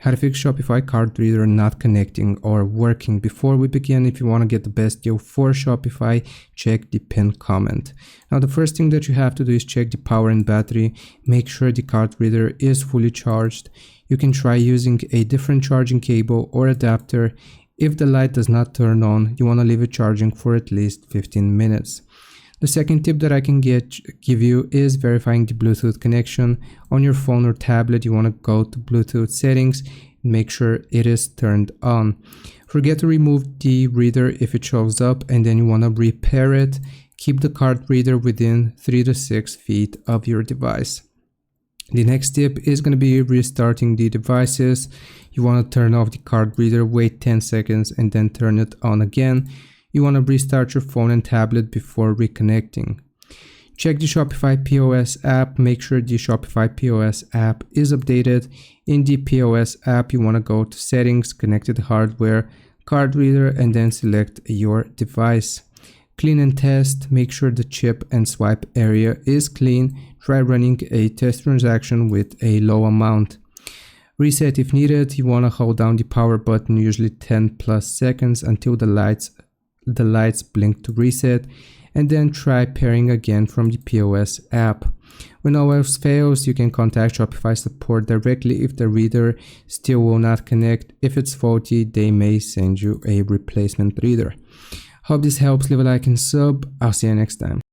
How to fix Shopify Card Reader not connecting or working. Before we begin, if you want to get the best deal for Shopify, check the pinned comment. Now the first thing that you have to do is check the power and battery. Make sure the card reader is fully charged. You can try using a different charging cable or adapter. If the light does not turn on, you want to leave it charging for at least 15 minutes. The second tip that I can give you is verifying the Bluetooth connection. On your phone or tablet, you want to go to Bluetooth settings and make sure it is turned on. Forget to remove the reader if it shows up, and then you want to repair it. Keep the card reader within 3 to 6 feet of your device. The next tip is going to be restarting the devices. You want to turn off the card reader, wait 10 seconds, and then turn it on again. You want to restart your phone and tablet before reconnecting. Check the Shopify POS app. Make sure the Shopify POS app is updated. In the POS app, you want to go to Settings, Connected Hardware, Card Reader, and then select your device. Clean and test. Make sure the chip and swipe area is clean. Try running a test transaction with a low amount. Reset if needed. You want to hold down the power button, usually 10 plus seconds, until the lights blink to reset, and then try pairing again from the POS app. When all else fails, you can contact Shopify support directly if the reader still will not connect. If it's faulty, they may send you a replacement reader. Hope this helps. Leave a like and sub. I'll see you next time.